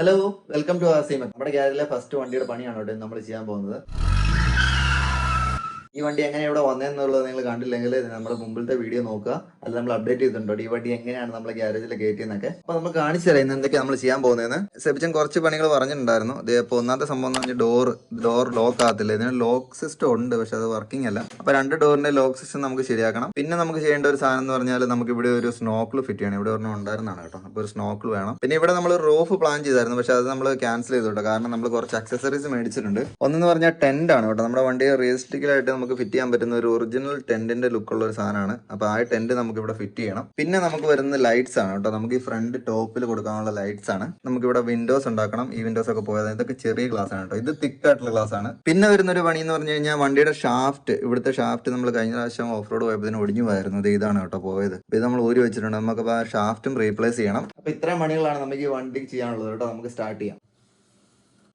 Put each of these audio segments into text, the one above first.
Hello, welcome to ആസിമൻ. നമ്മുടെ ഗ്യാരേജിലെ first വണ്ടിയുടെ പണിയാണ് ഇവിടെ നമ്മൾ ചെയ്യാൻ പോകുന്നത്. ഈ വണ്ടി എങ്ങനെ ഇവിടെ വന്നതെന്നുള്ളത് നിങ്ങൾ കണ്ടില്ലെങ്കിൽ നമ്മുടെ മുമ്പിലത്തെ വീഡിയോ നോക്കുക. അത് നമ്മൾ അപ്ഡേറ്റ് ചെയ്തിട്ടുണ്ടോ ഈ വണ്ടി എങ്ങനെയാണ് നമ്മളെ ഗ്യാരേജിൽ കയറ്റിയെന്നൊക്കെ. അപ്പൊ നമ്മൾ കാണിച്ചു തരാം ഇന്ന് എന്തൊക്കെയാണ് നമ്മൾ ചെയ്യാൻ പോകുന്നതെന്ന്. സെബിച്ചൻ കുറച്ച് പണികൾ പറഞ്ഞിട്ടുണ്ടായിരുന്നു. ഇപ്പോൾ ഒന്നാമത്തെ സംഭവം എന്ന് പറഞ്ഞാൽ ഡോർ ലോക്ക് ആകത്തില്ല. ഇതിന് ലോക്ക് സിസ്റ്റം ഉണ്ട്, പക്ഷെ അത് വർക്കിംഗ് അല്ല. അപ്പൊ രണ്ട് ഡോറിന്റെ ലോക്ക് സിസ്റ്റം നമുക്ക് ശരിയാക്കണം. പിന്നെ നമുക്ക് ചെയ്യേണ്ട ഒരു സാധനം എന്ന് പറഞ്ഞാൽ നമുക്ക് ഇവിടെ ഒരു സ്നോക്കിൾ ഫിറ്റ് ചെയ്യണം. ഇവിടെ ഒരെണ്ണം ഉണ്ടായിരുന്നതാണ് കേട്ടോ. അപ്പോൾ ഒരു സ്നോക്കിൾ വേണം. പിന്നെ ഇവിടെ നമ്മൾ റൂഫ് പ്ലാൻ ചെയ്തായിരുന്നു, പക്ഷെ അത് നമ്മൾ ക്യാൻസൽ ചെയ്തു കേട്ടോ. കാരണം നമ്മൾ കുറച്ച് അക്സസറീസ് മേടിച്ചിട്ടുണ്ട്. ഒന്നെന്ന് പറഞ്ഞാൽ ടെന്റ് ആണ് കേട്ടോ. നമ്മുടെ വണ്ടി റിയലിസ്റ്റിക്കലായിട്ട് നമുക്ക് ഫിറ്റ് ചെയ്യാൻ പറ്റുന്ന ഒരു ഒറിജിനൽ ടെന്റിന്റെ ലുക്കുള്ള ഒരു സാധനമാണ്. അപ്പൊ ആ ടെന്റ് നമുക്ക് ഇവിടെ ഫിറ്റ് ചെയ്യണം. പിന്നെ നമുക്ക് വരുന്ന ലൈറ്റ്സ് ആണ് കേട്ടോ. നമുക്ക് ഈ ഫ്രണ്ട് ടോപ്പിൽ കൊടുക്കാനുള്ള ലൈറ്റ്സ് ആണ്. നമുക്ക് ഇവിടെ വിൻഡോസ് ഉണ്ടാക്കണം. ഈ വിൻഡോസ് ഒക്കെ പോയത് ഇതൊക്കെ ചെറിയ ഗ്ലാസ് ആണ് കേട്ടോ. ഇത് തിക്ക് ആയിട്ടുള്ള ഗ്ലാസ് ആണ്. പിന്നെ വരുന്ന ഒരു പണി എന്ന് പറഞ്ഞു കഴിഞ്ഞാൽ വണ്ടിയുടെ ഇവിടുത്തെ ഷാഫ്റ്റ് നമ്മൾ കഴിഞ്ഞ പ്രാവശ്യം ഓഫ് റോഡ് പോയപ്പോൾ ഒടിഞ്ഞു പോയിരുന്നു. ഇത് ഇതാണ് കേട്ടോ പോയത്. ഇത് നമ്മൾ ഊരി വെച്ചിട്ടുണ്ട്. നമുക്ക് ആ ഷാഫ്റ്റും റീപ്ലേസ് ചെയ്യണം. അപ്പൊ ഇത്രയും പണികളാണ് നമുക്ക് ഈ വണ്ടിക്ക് ചെയ്യാനുള്ളത് കേട്ടോ. നമുക്ക് സ്റ്റാർട്ട് ചെയ്യാം.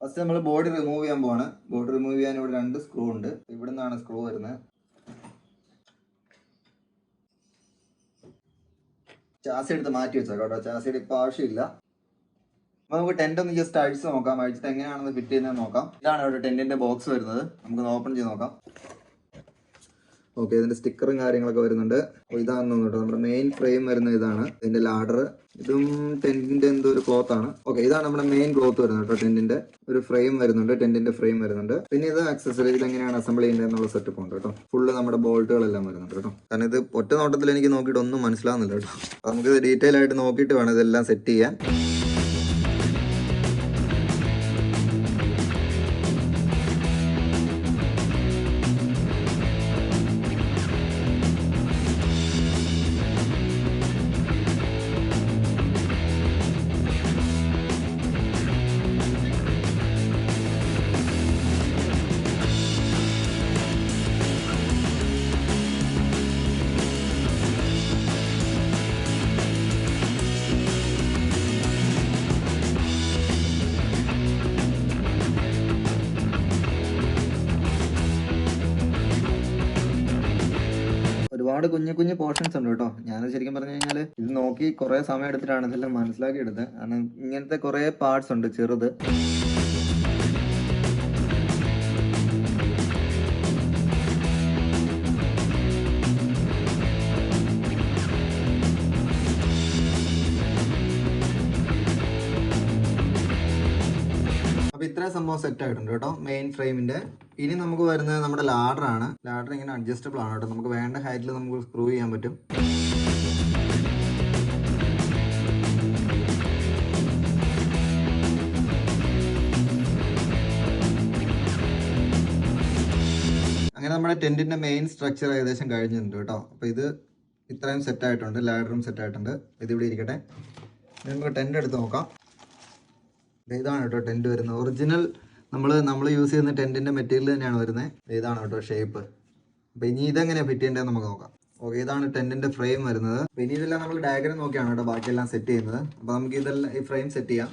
ഫസ്റ്റ് നമ്മൾ ബോഡി റിമൂവ് ചെയ്യാൻ പോവാണ്. ബോഡി റിമൂവ് ചെയ്യാൻ ഇവിടെ 2 സ്ക്രൂ ഉണ്ട്. ഇവിടെ നിന്നാണ് സ്ക്രൂ വരുന്നത്. ചാസി എടുത്ത് മാറ്റി വെച്ചാൽ കേട്ടോ. ചാസിയുടെ ഇപ്പൊ ആവശ്യമില്ല. നമുക്ക് ടെന്റ് ഒന്ന് ജസ്റ്റ് അഴിച്ച് നോക്കാം. അഴിച്ചിട്ട് എങ്ങനെയാണെന്ന് ഫിറ്റ് ചെയ്യുന്നത് നോക്കാം. ഇതാണ് ഇവിടെ ടെന്റിന്റെ ബോക്സ് വരുന്നത്. നമുക്ക് ഓപ്പൺ ചെയ്ത് നോക്കാം. ഓക്കെ, ഇതിന്റെ സ്റ്റിക്കറും കാര്യങ്ങളൊക്കെ വരുന്നുണ്ട്. ഇതാണെന്ന് കേട്ടോ നമ്മുടെ മെയിൻ ഫ്രെയിം വരുന്നത്. ഇതാണ് ഇതിന്റെ ലാഡർ. ഇതും ടെന്റിന്റെ എന്തോ ഒരു ക്ലോത്ത് ആണ്. ഓക്കെ, ഇതാണ് നമ്മുടെ മെയിൻ ക്ലോത്ത് വരുന്നത് കേട്ടോ. ടെന്റിന്റെ ഒരു ഫ്രെയിം വരുന്നുണ്ട്. ടെന്റിന്റെ ഫ്രെയിം വരുന്നുണ്ട്. പിന്നെ ഇത് ആക്സസറി. ഇത് എങ്ങനെയാണ് അസംബിൾ ചെയ്യുന്നത് എന്നുള്ള സെറ്റപ്പ് ഉണ്ട് കേട്ടോ. ഫുള്ള് നമ്മുടെ ബോൾട്ടുകളെല്ലാം വരുന്നുണ്ട് കേട്ടോ. കാരണം ഇത് ഒറ്റ നോട്ടത്തിൽ എനിക്ക് നോക്കിയിട്ട് ഒന്നും മനസ്സിലാവുന്നില്ല കേട്ടോ. നമുക്ക് ഇത് ഡീറ്റെയിൽ ആയിട്ട് നോക്കിയിട്ട് വേണം ഇതെല്ലാം സെറ്റ് ചെയ്യാൻ. ഒരുപാട് കുഞ്ഞു കുഞ്ഞു പോർഷൻസ് ഉണ്ട് കേട്ടോ. ഞാൻ ശരിക്കും പറഞ്ഞു കഴിഞ്ഞാൽ ഇത് നോക്കി കുറെ സമയം എടുത്തിട്ടാണ് ഇതെല്ലാം മനസ്സിലാക്കി എടുത്തത്. കാരണം ഇങ്ങനത്തെ കുറെ പാർട്സ് ഉണ്ട് ചെറുത്. അപ്പൊ ഇത്രയും സംഭവം സെറ്റ് ആയിട്ടുണ്ട് കേട്ടോ മെയിൻ ഫ്രെയിമിന്റെ. ഇനി നമുക്ക് വരുന്നത് നമ്മുടെ ലാഡർ ആണ്. ലാഡർ ഇങ്ങനെ അഡ്ജസ്റ്റബിൾ ആണ് കേട്ടോ. നമുക്ക് വേണ്ട ഹൈറ്റിൽ നമുക്ക് സ്ക്രൂ ചെയ്യാൻ പറ്റും. അങ്ങനെ നമ്മുടെ ടെന്റിന്റെ മെയിൻ സ്ട്രക്ചർ ഏകദേശം കഴിഞ്ഞിട്ടുണ്ട് കേട്ടോ. അപ്പൊ ഇത് ഇത്രയും സെറ്റ് ആയിട്ടുണ്ട്. ലാഡറും സെറ്റ് ആയിട്ടുണ്ട്. ഇതിവിടെ ഇരിക്കട്ടെ. നമുക്ക് ടെന്റ് എടുത്ത് നോക്കാം. ഇതാണ് കേട്ടോ ടെന്റ് വരുന്നത്. ഒറിജിനൽ നമ്മൾ യൂസ് ചെയ്യുന്ന ടെന്റിന്റെ മെറ്റീരിയൽ തന്നെയാണ് വരുന്നത്. ഇതാണ് കേട്ടോ ഷേപ്പ്. അപ്പൊ ഇനി ഇതെങ്ങനെയാണ് ഫിറ്റ് ചെയ്യേണ്ടതെന്ന് നമുക്ക് നോക്കാം. ഓക്കെ, ഇതാണ് ടെന്റിന്റെ ഫ്രെയിം വരുന്നത്. അപ്പൊ ഇനി ഇതെല്ലാം നമ്മൾ ഡയഗ്രം നോക്കിയാണ് കേട്ടോ ബാക്കിയെല്ലാം സെറ്റ് ചെയ്യുന്നത്. അപ്പൊ നമുക്ക് ഇതെല്ലാം ഈ ഫ്രെയിം സെറ്റ് ചെയ്യാം.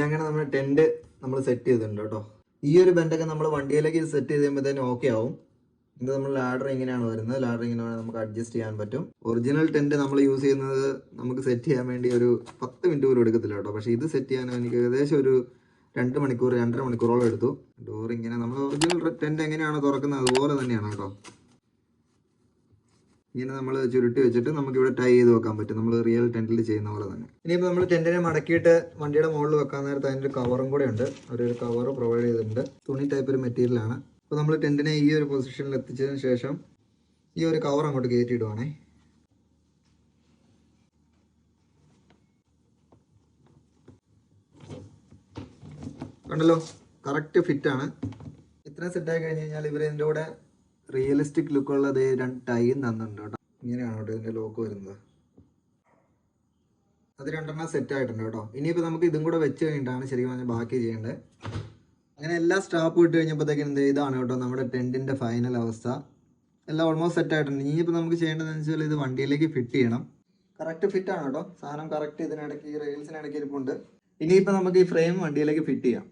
അങ്ങനെ നമ്മുടെ ടെന്റ് നമ്മൾ സെറ്റ് ചെയ്തിട്ടുണ്ട് കേട്ടോ. ഈ ഒരു ബെൻഡൊക്കെ നമ്മൾ വണ്ടിയിലേക്ക് സെറ്റ് ചെയ്ത് കഴിയുമ്പോഴത്തേനും ഓക്കെ ആവും. ഇത് നമ്മൾ ലാഡർ ഇങ്ങനെയാണ് വരുന്നത്. ലാഡർ ഇങ്ങനെ നമുക്ക് അഡ്ജസ്റ്റ് ചെയ്യാൻ പറ്റും. ഒറിജിനൽ ടെന്റ് നമ്മൾ യൂസ് ചെയ്യുന്നത് നമുക്ക് സെറ്റ് ചെയ്യാൻ വേണ്ടി ഒരു 10 മിനിറ്റ് പോലും എടുക്കത്തില്ല കേട്ടോ. പക്ഷേ ഇത് സെറ്റ് ചെയ്യാൻ എനിക്ക് ഏകദേശം ഒരു 2 മണിക്കൂർ 2.5 മണിക്കൂറോളം എടുത്തു. ഡോർ ഇങ്ങനെ നമ്മൾ ഒറിജിനൽ ടെന്റ് എങ്ങനെയാണോ തുറക്കുന്നത് അതുപോലെ തന്നെയാണ് കേട്ടോ. ഇങ്ങനെ നമ്മൾ ചുരുട്ടി വെച്ചിട്ട് നമുക്ക് ഇവിടെ ടൈ ചെയ്ത് വെക്കാൻ പറ്റും. നമ്മൾ റിയൽ ടെന്റിൽ ചെയ്യുന്ന പോലെ തന്നെ. ഇനിയിപ്പോൾ നമ്മൾ ടെന്റിനെ മടക്കിയിട്ട് വണ്ടിയുടെ മുകളിൽ വെക്കാൻ നേരത്തെ അതിൻ്റെ ഒരു കവറും കൂടെ ഉണ്ട്. ഒരു കവർ പ്രൊവൈഡ് ചെയ്തിട്ടുണ്ട്. തുണി ടൈപ്പ് ഒരു മെറ്റീരിയലാണ്. അപ്പോൾ നമ്മൾ ടെന്റിനെ ഈ ഒരു പൊസിഷനിൽ എത്തിച്ചതിന് ശേഷം ഈ ഒരു കവർ അങ്ങോട്ട് കയറ്റിയിടുവാണേ. കണ്ടല്ലോ, കറക്റ്റ് ഫിറ്റാണ്. ഇത്രയും സെറ്റായി കഴിഞ്ഞ് കഴിഞ്ഞാൽ ഇവർ ഇതിൻ്റെ കൂടെ റിയലിസ്റ്റിക് ലുക്കുള്ള അതേ 2 ടൈയും തന്നിട്ടുണ്ട് കേട്ടോ. ഇങ്ങനെയാണ് കേട്ടോ ഇതിൻ്റെ ലോക്ക് വരുന്നത്. അത് 2 സെറ്റ് ആയിട്ടുണ്ട് കേട്ടോ. ഇനിയിപ്പോൾ നമുക്ക് ഇതും കൂടെ വെച്ച് കഴിഞ്ഞിട്ടാണ് ശരിക്കും പറഞ്ഞാൽ ബാക്കി ചെയ്യേണ്ടത്. അങ്ങനെ എല്ലാ സ്റ്റാപ്പ് ഇട്ട് കഴിഞ്ഞപ്പോഴത്തേക്കും ഇതാണ് കേട്ടോ നമ്മുടെ ടെൻറ്റിൻ്റെ ഫൈനൽ അവസ്ഥ. എല്ലാം ഓൾമോസ്റ്റ് സെറ്റ് ആയിട്ടുണ്ട്. ഇനിയിപ്പോൾ നമുക്ക് ചെയ്യേണ്ടതെന്ന് വെച്ചാൽ ഇത് വണ്ടിയിലേക്ക് ഫിറ്റ് ചെയ്യണം. കറക്റ്റ് ഫിറ്റാണ് കേട്ടോ, സാധനം കറക്റ്റ് ഇതിനിടയ്ക്ക് ഈ റെയിൽസിനിടയ്ക്ക് ഇരിപ്പുണ്ട്. ഇനിയിപ്പോൾ നമുക്ക് ഈ ഫ്രെയിം വണ്ടിയിലേക്ക് ഫിറ്റ് ചെയ്യാം.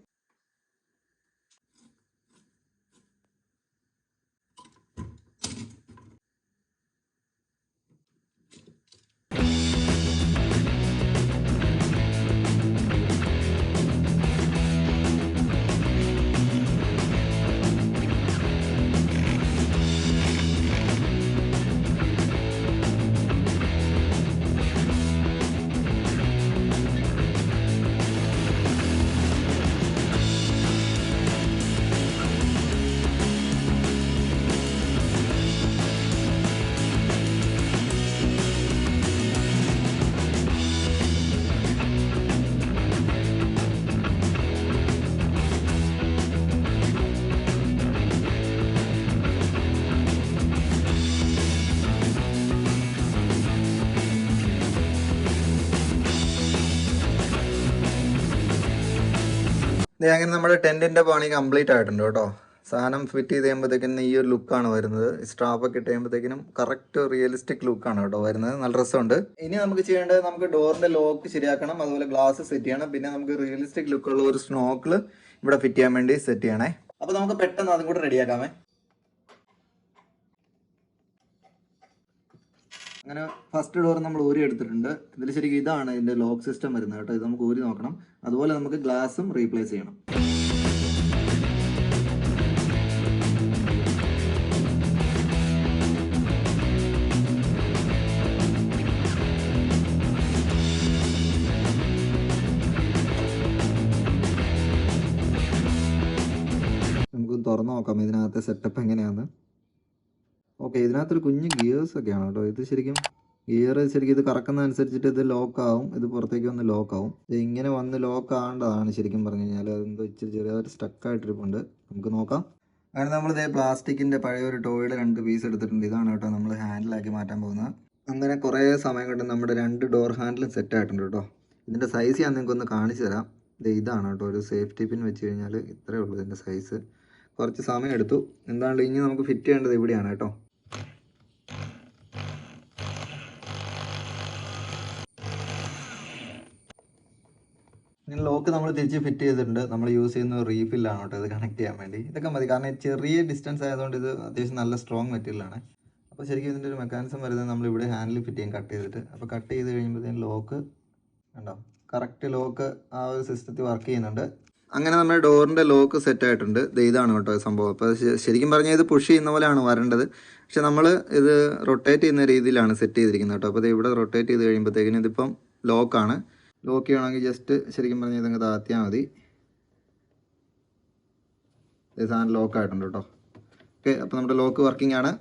അങ്ങനെ നമ്മുടെ ടെൻറ്റിൻ്റെ പണി കംപ്ലീറ്റ് ആയിട്ടുണ്ട് കേട്ടോ. സാധനം ഫിറ്റ് ചെയ്ത് കഴിയുമ്പോഴത്തേക്കും ഈ ഒരു ലുക്കാണ് വരുന്നത്. സ്ട്രാപ്പൊക്കെ ഇട്ട് കഴിയുമ്പോഴത്തേക്കിനും കറക്റ്റ് റിയലിസ്റ്റിക് ലുക്കാണ് കേട്ടോ വരുന്നത്. നല്ല രസമുണ്ട്. ഇനി നമുക്ക് ചെയ്യേണ്ടത് നമുക്ക് ഡോറിൻ്റെ ലോക്ക് ശരിയാക്കണം, അതുപോലെ ഗ്ലാസ് സെറ്റ് ചെയ്യണം, പിന്നെ നമുക്ക് റിയലിസ്റ്റിക് ലുക്കുള്ള ഒരു സ്നോക്കിൾ ഇവിടെ ഫിറ്റ് ചെയ്യാൻ വേണ്ടി സെറ്റ് ചെയ്യണേ. അപ്പോൾ നമുക്ക് പെട്ടെന്ന് അതും കൂടെ റെഡിയാക്കാമേ. അങ്ങനെ ഫസ്റ്റ് ഡോർ നമ്മൾ ഊരി എടുത്തിട്ടുണ്ട്. ഇതിൽ ശരിക്കും ഇതാണ് ഇതിൻ്റെ ലോക്ക് സിസ്റ്റം വരുന്നത് കേട്ടോ. ഇത് നമുക്ക് ഊരി നോക്കണം. അതുപോലെ നമുക്ക് ഗ്ലാസും റീപ്ലേസ് ചെയ്യണം. നമുക്ക് തുറന്നു നോക്കാം ഇതിനകത്തെ സെറ്റപ്പ് എങ്ങനെയാണെന്ന്. ഓക്കെ, ഇതിനകത്തൊരു കുഞ്ഞ് ഗിയേഴ്സ് ഒക്കെയാണ് കേട്ടോ. ഇത് ശരിക്കും ഗിയർ ശരിക്കും ഇത് കറക്കുന്നതനുസരിച്ചിട്ട് ഇത് ലോക്കാവും, ഇത് പുറത്തേക്ക് വന്ന് ലോക്കാവും. ഇത് ഇങ്ങനെ വന്ന് ലോക്ക് ആവേണ്ടതാണ് ശരിക്കും പറഞ്ഞു കഴിഞ്ഞാൽ. അതെന്തോ ഇച്ചിരി ചെറിയൊരു സ്റ്റക്കായിട്ടിരിപ്പുണ്ട്. നമുക്ക് നോക്കാം. അങ്ങനെ നമ്മൾ ഇതേ പ്ലാസ്റ്റിക്കിൻ്റെ പഴയ ഒരു ടോയുടെ 2 പീസ് എടുത്തിട്ടുണ്ട്. ഇതാണ് കേട്ടോ നമ്മൾ ഹാൻഡിലാക്കി മാറ്റാൻ പോകുന്നത്. അങ്ങനെ കുറേ സമയം കൊണ്ട് നമ്മുടെ 2 ഡോർ ഹാൻഡിലും സെറ്റ് ആയിട്ടുണ്ട് കേട്ടോ. ഇതിൻ്റെ സൈസ് ഞാൻ നിങ്ങൾക്കൊന്ന് കാണിച്ചു തരാം. ഇതാണ് കേട്ടോ ഒരു സേഫ്റ്റി പിൻ വെച്ച് കഴിഞ്ഞാൽ ഇത്രയേ ഉള്ളൂ ഇതിൻ്റെ സൈസ്. കുറച്ച് സമയം എടുത്തു. എന്താണ്ട് ഇനി നമുക്ക് ഫിറ്റ് ചെയ്യേണ്ടത് ഇവിടെയാണ് കേട്ടോ. ഇനി ലോക്ക് നമ്മൾ തിരിച്ച് ഫിറ്റ് ചെയ്തിട്ടുണ്ട്. നമ്മൾ യൂസ് ചെയ്യുന്ന റീഫില്ലാണ് കേട്ടോ ഇത് കണക്ട് ചെയ്യാൻ വേണ്ടി. ഇതൊക്കെ മതി, കാരണം ചെറിയ ഡിസ്റ്റൻസ് ആയതുകൊണ്ട് ഇത് അത്യാവശ്യം നല്ല സ്ട്രോങ് മെറ്റീരിയലാണ്. അപ്പോൾ ശരിക്കും ഇതിൻ്റെ ഒരു മെക്കാനിസം വരുന്നത് നമ്മൾ ഇവിടെ ഹാൻഡിൽ ഫിറ്റ് ചെയ്യും കട്ട് ചെയ്തിട്ട്. അപ്പോൾ കട്ട് ചെയ്ത് കഴിയുമ്പോഴത്തേക്കും ലോക്ക് ഉണ്ടോ, കറക്റ്റ് ലോക്ക് ആ ഒരു സിസ്റ്റത്തിൽ വർക്ക് ചെയ്യുന്നുണ്ട്. അങ്ങനെ നമ്മുടെ ഡോറിൻ്റെ ലോക്ക് സെറ്റ് ആയിട്ടുണ്ട്. ഇതാണ് കേട്ടോ സംഭവം. അപ്പോൾ ശരിക്കും പറഞ്ഞാൽ ഇത് പുഷ് ചെയ്യുന്ന പോലെയാണ് വരേണ്ടത്. പക്ഷെ നമ്മൾ ഇത് റൊട്ടേറ്റ് ചെയ്യുന്ന രീതിയിലാണ് സെറ്റ് ചെയ്തിരിക്കുന്നത് കേട്ടോ. അപ്പോൾ ഇത് ഇവിടെ റൊട്ടേറ്റ് ചെയ്ത് കഴിയുമ്പോഴത്തേക്കിനും ഇതിപ്പം ലോക്കാണ്. ലോക്ക് ചെയ്യണമെങ്കിൽ ജസ്റ്റ് ശരിക്കും പറഞ്ഞാൽ ഇതങ്ങ് താത്തിയാൽ മതി. ഇത് സാധനം ലോക്കായിട്ടുണ്ട് കേട്ടോ. ഓക്കെ, അപ്പോൾ നമ്മുടെ ലോക്ക് വർക്കിംഗ് ആണ്.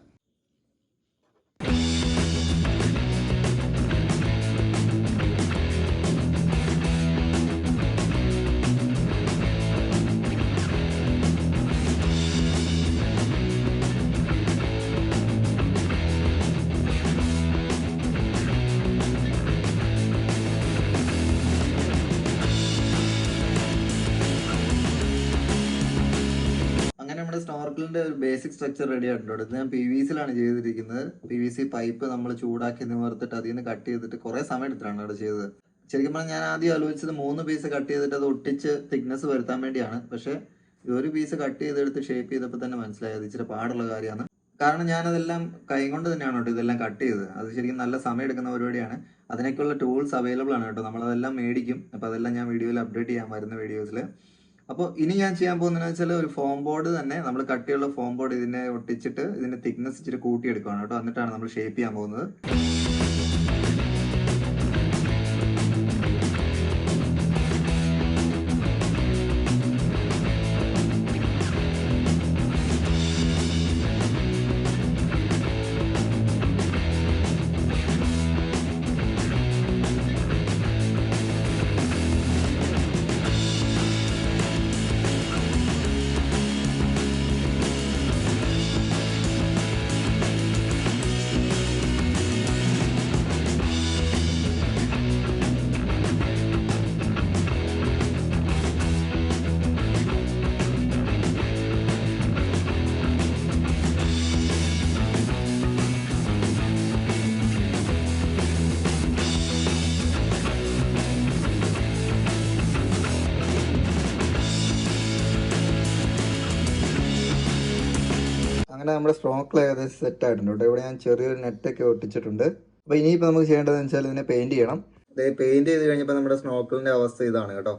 നമ്മുടെ സ്നോർക്കിളിന്റെ ഒരു ബേസിക് സ്ട്രക്ചർ റെഡി ആയിട്ടുണ്ട്. ഇത് ഞാൻ PVC-യിലാണ് ചെയ്തിരിക്കുന്നത്. PVC പൈപ്പ് നമ്മൾ ചൂടാക്കി നിവർത്തിട്ട് അതിൽ നിന്ന് കട്ട് ചെയ്തിട്ട് കുറേ സമയം എടുത്തിട്ടാണ് അവിടെ ചെയ്തത്. ശരിക്കും പറഞ്ഞാൽ ഞാൻ ആദ്യം ആലോചിച്ചത് 3 പീസ് കട്ട് ചെയ്തിട്ട് അത് ഒട്ടിച്ച് തിക്നെസ് വരുത്താൻ വേണ്ടിയാണ്. പക്ഷേ ഒരു പീസ് കട്ട് ചെയ്തെടുത്ത് ഷേപ്പ് ചെയ്തപ്പോൾ തന്നെ മനസ്സിലായത് ഇച്ചിരി പാടുള്ള കാര്യമാണ്. കാരണം ഞാനതെല്ലാം കൈ കൊണ്ട് തന്നെയാണ് കേട്ടോ ഇതെല്ലാം കട്ട് ചെയ്തത്. അത് ശരിക്കും നല്ല സമയം എടുക്കുന്ന പരിപാടിയാണ്. അതിനൊക്കെയുള്ള ടൂൾസ് അവൈലബിൾ ആണ് കേട്ടോ. നമ്മളതെല്ലാം മേടിക്കും. അപ്പോൾ അതെല്ലാം ഞാൻ വീഡിയോയിൽ അപ്ഡേറ്റ് ചെയ്യാൻ വരുന്ന വീഡിയോസിൽ. അപ്പോൾ ഇനി ഞാൻ ചെയ്യാൻ പോകുന്നതെന്ന് വെച്ചാൽ ഒരു ഫോം ബോർഡ് തന്നെ നമ്മൾ കട്ടിയുള്ള ഫോം ബോർഡ് ഇതിനെ ഒട്ടിച്ചിട്ട് ഇതിന്റെ തിക്നെസ് ഇച്ചിരി കൂട്ടിയെടുക്കുകയാണ് കേട്ടോ. എന്നിട്ടാണ് നമ്മൾ ഷേപ്പ് ചെയ്യാൻ പോകുന്നത്. അങ്ങനെ നമ്മുടെ സ്ട്രോക്കിൽ ഏകദേശം സെറ്റ് ആയിട്ടുണ്ട് കേട്ടോ. ഇവിടെ ഞാൻ ചെറിയൊരു നെറ്റൊക്കെ ഒട്ടിച്ചിട്ടുണ്ട്. അപ്പോൾ ഇനിയിപ്പോൾ നമുക്ക് ചെയ്യേണ്ടതെന്ന് വെച്ചാൽ ഇതിനെ പെയിൻറ്റ് ചെയ്യണം. പെയിൻറ്റ് ചെയ്ത് കഴിഞ്ഞപ്പോൾ നമ്മുടെ സ്നോക്കിളിൻ്റെ അവസ്ഥ ഇതാണ് കേട്ടോ.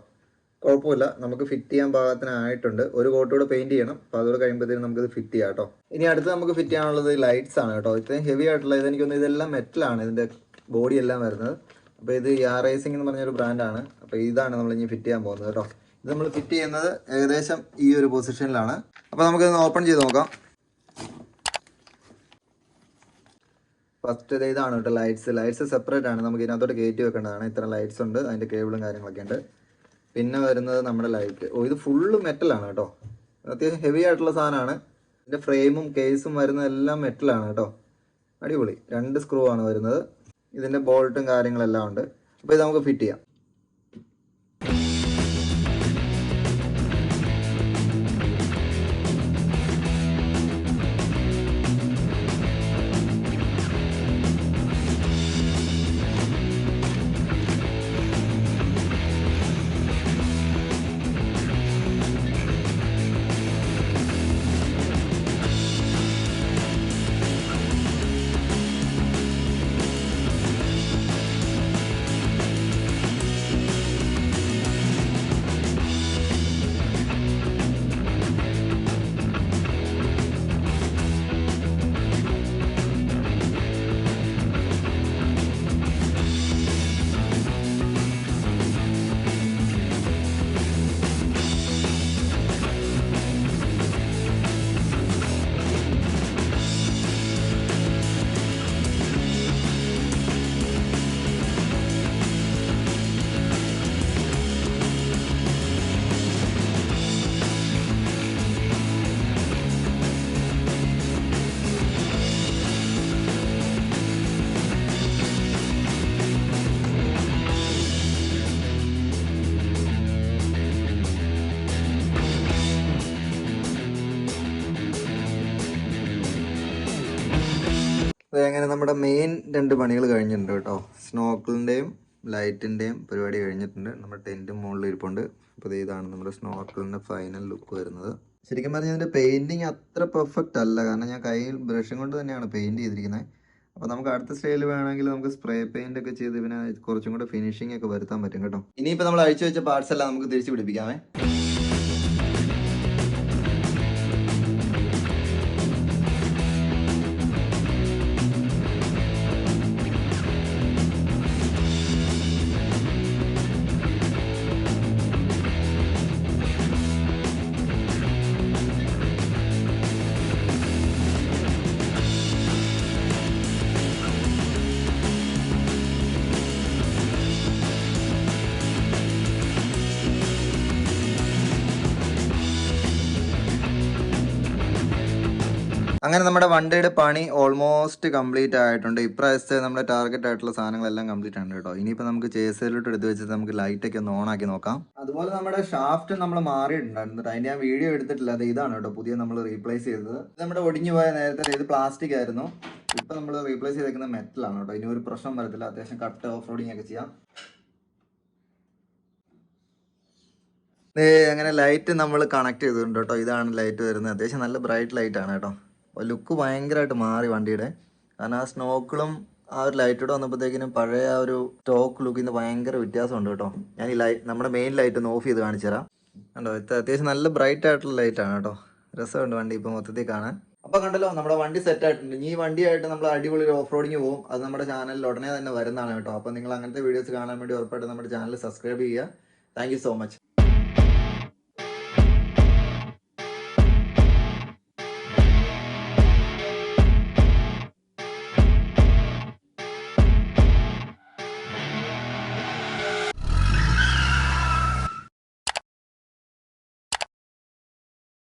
കുഴപ്പമില്ല, നമുക്ക് ഫിറ്റ് ചെയ്യാൻ പാകത്തിനായിട്ടുണ്ട്. ഒരു കോട്ട് കൂടെ പെയിൻറ്റ് ചെയ്യണം. അപ്പോൾ അതുകൂടെ കഴിയുമ്പോഴത്തേക്കും നമുക്കിത് ഫിറ്റ് ചെയ്യാം കേട്ടോ. ഇനി അടുത്ത് നമുക്ക് ഫിറ്റ് ചെയ്യാനുള്ളത് ലൈറ്റ്സ് ആണ് കേട്ടോ. ഇത്രയും ഹെവി ആയിട്ടുള്ള ഇതെനിക്കൊന്ന് ഇതെല്ലാം മെറ്റലാണ് ഇതിൻ്റെ ബോഡി എല്ലാം വരുന്നത്. അപ്പോൾ ഇത് യാർ റേസിംഗ് എന്ന് പറഞ്ഞൊരു ബ്രാൻഡാണ്. അപ്പോൾ ഇതാണ് നമ്മൾ ഇനി ഫിറ്റ് ചെയ്യാൻ പോകുന്നത് കേട്ടോ. ഇത് നമ്മൾ ഫിറ്റ് ചെയ്യുന്നത് ഏകദേശം ഈ ഒരു പൊസിഷനിലാണ്. അപ്പോൾ നമുക്കിതൊന്ന് ഓപ്പൺ ചെയ്ത് നോക്കാം. ഫസ്റ്റ് ഇതാണ് കേട്ടോ ലൈറ്റ്സ് സെപ്പറേറ്റ് ആണ്. നമുക്ക് ഇതിനകത്തോട്ട് കയറ്റി വെക്കേണ്ടതാണ്. ഇത്ര ലൈറ്റ്സ് ഉണ്ട്, അതിൻ്റെ കേബിളും കാര്യങ്ങളൊക്കെ ഉണ്ട്. പിന്നെ വരുന്നത് നമ്മുടെ ലൈറ്റ്. ഇത് ഫുള്ള് മെറ്റലാണ് കേട്ടോ. അത്യാവശ്യം ഹെവി ആയിട്ടുള്ള സാധനമാണ്. ഇതിൻ്റെ ഫ്രെയിമും കേസും വരുന്നതെല്ലാം മെറ്റലാണ് കേട്ടോ. അടിപൊളി. 2 സ്ക്രൂ ആണ് വരുന്നത്. ഇതിൻ്റെ ബോൾട്ടും കാര്യങ്ങളെല്ലാം ഉണ്ട്. അപ്പോൾ ഇത് നമുക്ക് ഫിറ്റ് ചെയ്യാം. അങ്ങനെ നമ്മുടെ മെയിൻ 2 പണികൾ കഴിഞ്ഞിട്ടുണ്ട് കേട്ടോ. സ്നോക്കിളിൻ്റെയും ലൈറ്റിൻ്റെയും പരിപാടി കഴിഞ്ഞിട്ടുണ്ട്. നമ്മുടെ ടെൻറ്റും മുകളിൽ ഇരിപ്പുണ്ട്. അപ്പോൾ ഇതാണ് നമ്മുടെ സ്നോക്കിളിൻ്റെ ഫൈനൽ ലുക്ക് വരുന്നത്. ശരിക്കും പറഞ്ഞാൽ ഇതിൻ്റെ പെയിൻറ്റിങ് അത്ര പെർഫെക്റ്റ് അല്ല, കാരണം ഞാൻ കയ്യിൽ ബ്രഷും കൊണ്ട് തന്നെയാണ് പെയിൻറ്റ് ചെയ്തിരിക്കുന്നത്. അപ്പോൾ നമുക്ക് അടുത്ത സ്റ്റൈൽ വേണമെങ്കിൽ നമുക്ക് സ്പ്രേ പെയിൻ്റ് ഒക്കെ ചെയ്ത് പിന്നെ കുറച്ചും കൂടെ ഫിനിഷിംഗ് ഒക്കെ വരുത്താൻ പറ്റും കേട്ടോ. ഇനിയിപ്പോൾ നമ്മൾ അഴിച്ചു വെച്ച പാർട്സ് എല്ലാം നമുക്ക് തിരിച്ച് പിടിപ്പിക്കാമേ. അങ്ങനെ നമ്മുടെ വണ്ടിയുടെ പണി ഓൾമോസ്റ്റ് കംപ്ലീറ്റ് ആയിട്ടുണ്ട്. ഇപ്രാവശ്യത്തെ നമ്മുടെ ടാർഗറ്റ് ആയിട്ടുള്ള സാധനങ്ങളെല്ലാം കംപ്ലീറ്റ് ആണ് കേട്ടോ. ഇനിയിപ്പോൾ നമുക്ക് ചേസയിലോട്ട് എടുത്ത് വെച്ചിട്ട് നമുക്ക് ലൈറ്റൊക്കെ ഒന്ന് ഓൺ ആക്കി നോക്കാം. അതുപോലെ നമ്മുടെ ഷാഫ്റ്റ് നമ്മൾ മാറിയിട്ടുണ്ടായിരുന്നു. അതിൻ്റെ ഞാൻ വീഡിയോ എടുത്തിട്ടില്ല. അത് ഇതാണ് കേട്ടോ പുതിയ നമ്മൾ റീപ്ലേസ് ചെയ്തത്. ഇത് നമ്മുടെ ഒടിഞ്ഞു പോയ നേരത്തെ ഇത് പ്ലാസ്റ്റിക് ആയിരുന്നു. ഇപ്പം നമ്മൾ റീപ്ലേസ് ചെയ്തേക്കുന്ന മെറ്റലാണ് കേട്ടോ. ഇനി ഒരു പ്രശ്നം വരത്തില്ല. അത്യാവശ്യം കട്ട് ഓഫ് റോഡിങ് ഒക്കെ ചെയ്യാം. അങ്ങനെ ലൈറ്റ് നമ്മൾ കണക്ട് ചെയ്തിട്ടുണ്ട് കേട്ടോ. ഇതാണ് ലൈറ്റ് വരുന്നത്. അത്യാവശ്യം നല്ല ബ്രൈറ്റ് ലൈറ്റ് ആണ് കേട്ടോ. ലുക്ക് ഭയങ്കരമായിട്ട് മാറി വണ്ടിയുടെ. കാരണം ആ സ്നോക്കിളും ആ ഒരു ലൈറ്റോടെ വന്നപ്പോഴത്തേക്കിനും പഴയ ആ ഒരു സ്റ്റോക്ക് ലുക്കിൽ നിന്ന് ഭയങ്കര വ്യത്യാസമുണ്ട് കേട്ടോ. ഞാൻ ഈ നമ്മുടെ മെയിൻ ലൈറ്റ് ഒന്ന് ഓഫ് ചെയ്ത് കാണിച്ചു തരാം കണ്ടോ. ഇത് അത്യാവശ്യം നല്ല ബ്രൈറ്റ് ആയിട്ടുള്ള ലൈറ്റാണ് കേട്ടോ. രസമുണ്ട് വണ്ടി ഇപ്പോൾ മൊത്തത്തിൽ കാണാൻ. അപ്പോൾ കണ്ടല്ലോ നമ്മുടെ വണ്ടി സെറ്റ് ആയിട്ടുണ്ട്. ഈ വണ്ടിയായിട്ട് നമ്മൾ അടിപൊളി ഓഫ് റോഡിങ് പോകും. അത് നമ്മുടെ ചാനലിൽ ഉടനെ തന്നെ വരുന്നതാണ് കേട്ടോ. അപ്പോൾ നിങ്ങൾ അങ്ങനത്തെ വീഡിയോസ് കാണാൻ വേണ്ടി ഉറപ്പായിട്ട് നമ്മുടെ ചാനൽ സബ്സ്ക്രൈബ് ചെയ്യുക. Thank you so much.